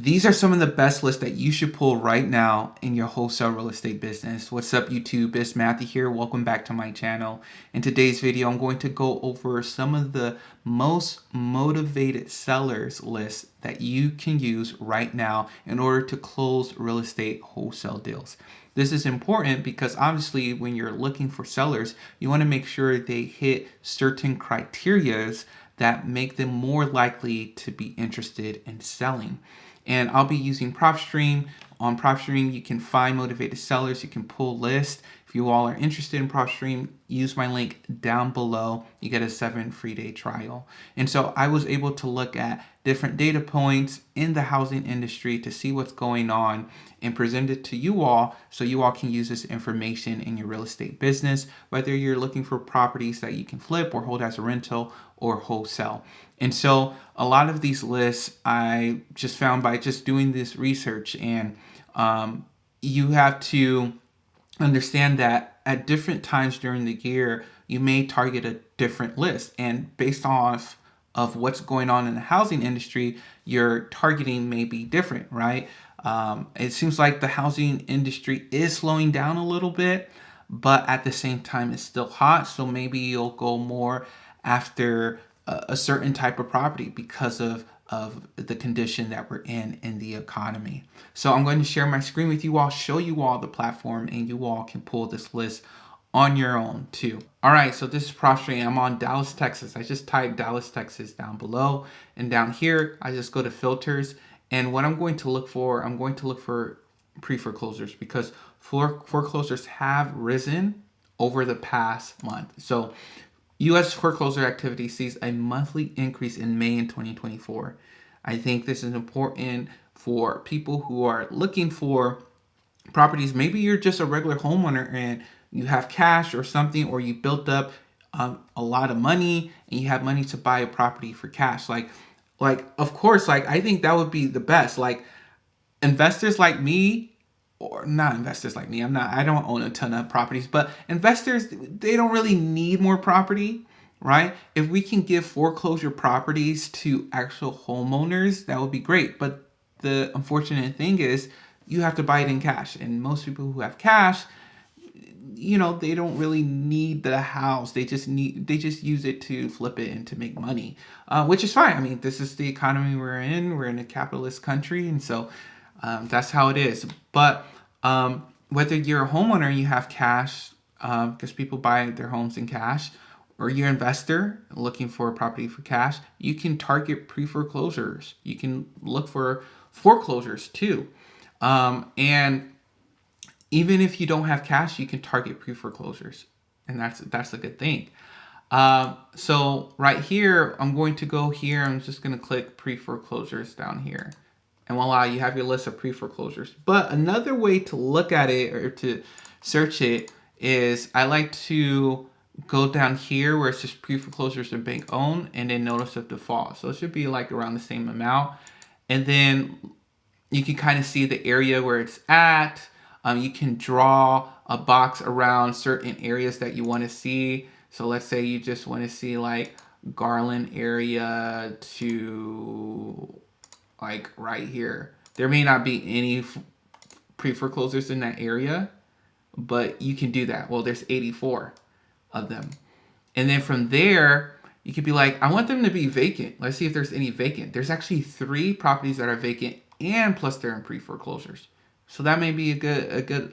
These are some of the best lists that you should pull right now in your wholesale real estate business. What's up, YouTube? It's Matthew here. Welcome back to my channel. In today's video, I'm going to go over some of the most motivated sellers lists that you can use right now in order to close real estate wholesale deals. This is important because obviously when you're looking for sellers, you want to make sure they hit certain criterias that make them more likely to be interested in selling. And I'll be using Propstream. On Propstream, you can find motivated sellers. You can pull lists. If you all are interested in Propstream, use my link down below. You get a 7 free day trial. And so I was able to look at different data points in the housing industry to see what's going on and present it to you all so you all can use this information in your real estate business, whether you're looking for properties that you can flip or hold as a rental or wholesale. And so a lot of these lists I just found by just doing this research, and you have to understand that at different times during the year, you may target a different list. And based off of what's going on in the housing industry, your targeting may be different, right? It seems like the housing industry is slowing down a little bit, but at the same time, it's still hot. So maybe you'll go more after a certain type of property because of the condition that we're in the economy. So I'm going to share my screen with you all, show you all the platform, and you all can pull this list on your own too. All right, so this is Propstream. I'm on Dallas, Texas. I just typed Dallas, Texas down below, and down here I just go to filters, and what I'm going to look for, I'm going to look for pre-foreclosures because foreclosures have risen over the past month. So U.S. foreclosure activity sees a monthly increase in May in 2024. I think this is important for people who are looking for properties. Maybe you're just a regular homeowner and you have cash or something, or you built up a lot of money and you have money to buy a property for cash. Like of course, like I think that would be the best. Like investors like me, or not investors like me, I don't own a ton of properties, but investors, they don't really need more property, right? If we can give foreclosure properties to actual homeowners, that would be great. But the unfortunate thing is you have to buy it in cash. And most people who have cash, they don't really need the house. They just use it to flip it and to make money, which is fine. I mean, this is the economy we're in. We're in a capitalist country, and so that's how it is. But whether you're a homeowner and you have cash, because people buy their homes in cash, or you're an investor looking for a property for cash, you can target pre-foreclosures. You can look for foreclosures too. And even if you don't have cash, you can target pre-foreclosures. And that's a good thing. So right here, I'm going to go here. I'm just going to click pre-foreclosures down here. And voila, you have your list of pre-foreclosures. But another way to look at it or to search it is I like to go down here where it says pre-foreclosures and bank owned, and then notice of default. So it should be like around the same amount. And then you can kind of see the area where it's at. You can draw a box around certain areas that you want to see. So let's say you just want to see like Garland area to like right here. There may not be any pre-foreclosures in that area, but you can do that. Well, there's 84 of them. And then from there, you could be like, I want them to be vacant. Let's see if there's any vacant. There's actually 3 properties that are vacant, and plus they're in pre-foreclosures. So that may be a good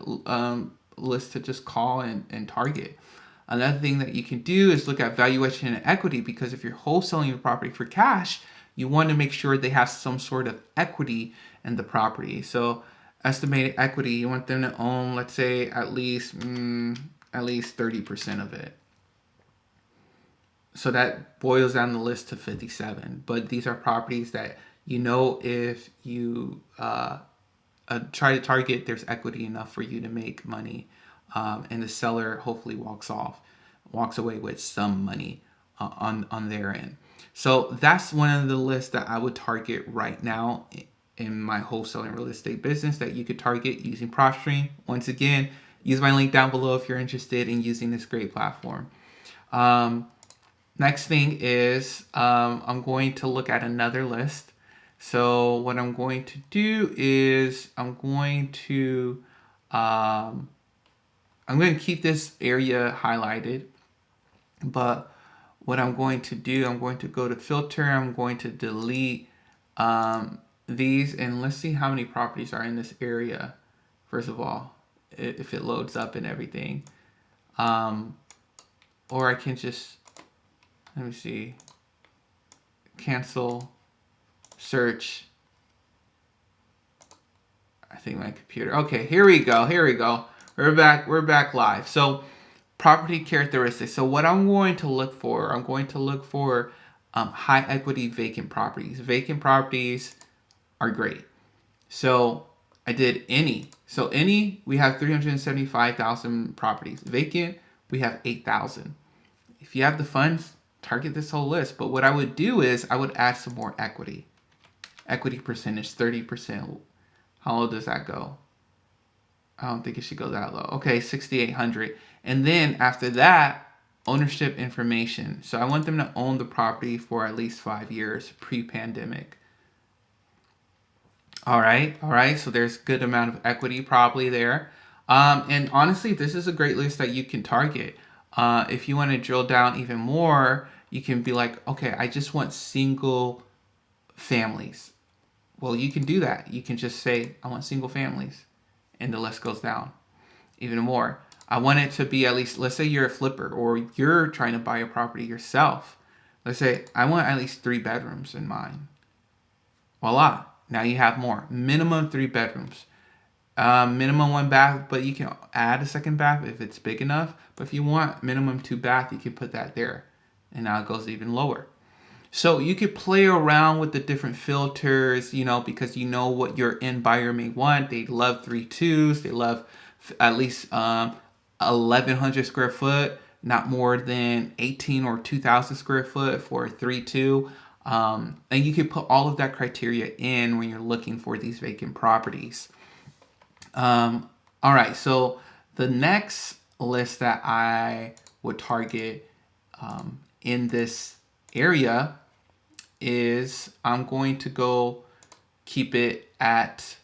list to just call and target. Another thing that you can do is look at valuation and equity, because if you're wholesaling your property for cash, you want to make sure they have some sort of equity in the property. So estimated equity, you want them to own, let's say, at least 30% of it. So that boils down the list to 57. But these are properties that if you try to target, there's equity enough for you to make money, and the seller hopefully walks away with some money on their end. So that's one of the lists that I would target right now in my wholesaling real estate business that you could target using Propstream. Once again, use my link down below if you're interested in using this great platform. Next thing is I'm going to look at another list So what I'm going to do is I'm going to keep this area highlighted, but what I'm going to do, I'm going to go to filter, I'm going to delete these, and let's see how many properties are in this area, first of all, if it loads up and everything. Or I can just, let me see, cancel, search. I think my computer, okay, here we go. We're back live. So property characteristics. So what I'm going to look for, high equity vacant properties. Vacant properties are great. So I did any. So any, we have 375,000 properties. Vacant, we have 8,000. If you have the funds, target this whole list. But what I would do is I would add some more equity. Equity percentage, 30%. How low does that go? I don't think it should go that low. Okay, 6,800. And then after that, ownership information. So I want them to own the property for at least 5 years pre-pandemic. All right. So there's a good amount of equity probably there. And honestly, this is a great list that you can target. If you want to drill down even more, you can be like, okay, I just want single families. Well, you can do that. You can just say, I want single families. And the list goes down even more. I want it to be at least, let's say you're a flipper or you're trying to buy a property yourself. Let's say I want at least 3 bedrooms in mine. Voila. Now you have more. Minimum 3 bedrooms. Minimum 1 bath, but you can add a second bath if it's big enough. But if you want minimum 2 bath, you can put that there. And now it goes even lower. So you could play around with the different filters, because you know what your end buyer may want. They love 3.2s. They love at least 1,100 square foot, not more than 18 or 2,000 square foot for a 3.2. And you can put all of that criteria in when you're looking for these vacant properties. All right, so the next list that I would target in this area is I'm going to go keep it at,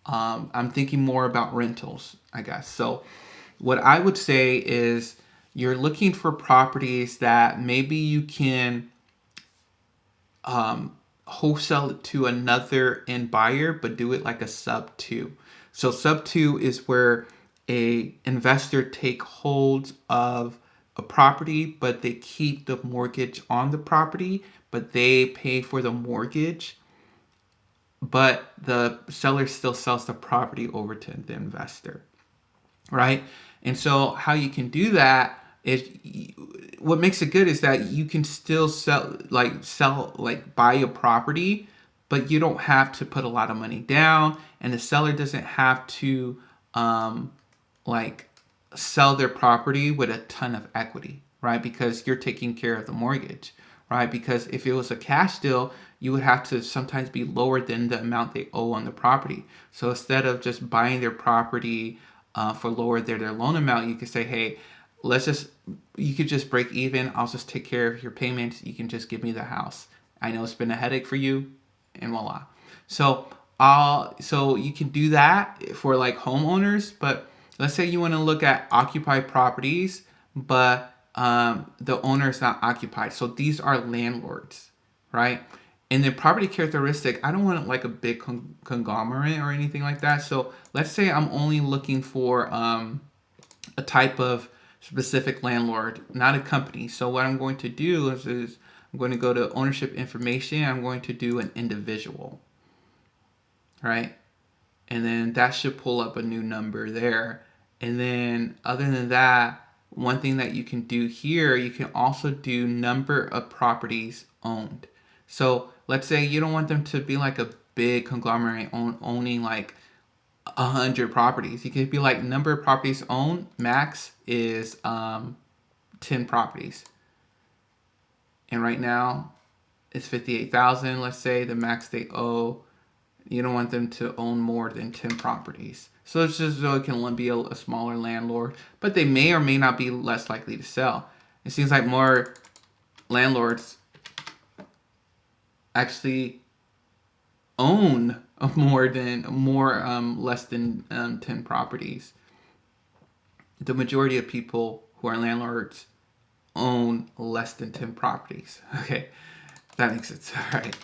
I'm thinking more about rentals, I guess. So what I would say is you're looking for properties that maybe you can wholesale it to another end buyer, but do it like a sub 2. So sub 2 is where a investor take hold of a property, but they keep the mortgage on the property, but they pay for the mortgage, but the seller still sells the property over to the investor, right? And so how you can do that is, what makes it good is that you can still buy a property, but you don't have to put a lot of money down, and the seller doesn't have to sell their property with a ton of equity, right? Because you're taking care of the mortgage, right? Because if it was a cash deal, you would have to sometimes be lower than the amount they owe on the property. So instead of just buying their property for lower their loan amount, you could say, hey, you could just break even. I'll just take care of your payments. You can just give me the house. I know it's been a headache for you, and voila. So you can do that for like homeowners, but let's say you want to look at occupied properties, but the owner is not occupied. So these are landlords, right? And the property characteristic, I don't want like a big conglomerate or anything like that. So let's say I'm only looking for a type of specific landlord, not a company. So what I'm going to do is I'm going to go to ownership information. I'm going to do an individual, right? And then that should pull up a new number there. And then other than that, one thing that you can do here, you can also do number of properties owned. So let's say you don't want them to be like a big conglomerate owning like 100 properties. You could be like number of properties owned, max is 10 properties. And right now it's 58,000. Let's say the max they owe. You don't want them to own more than 10 properties. So it's just so it can be a smaller landlord, but they may or may not be less likely to sell. It seems like more landlords actually own less than 10 properties. The majority of people who are landlords own less than 10 properties. Okay, that makes sense. All right.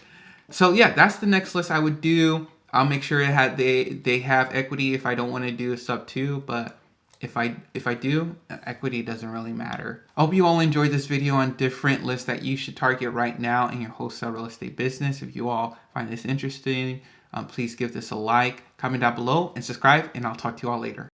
So yeah, that's the next list I would do. I'll make sure they have equity if I don't want to do a sub 2, but if I do, equity doesn't really matter. I hope you all enjoyed this video on different lists that you should target right now in your wholesale real estate business. If you all find this interesting, please give this a like, comment down below, and subscribe, and I'll talk to you all later.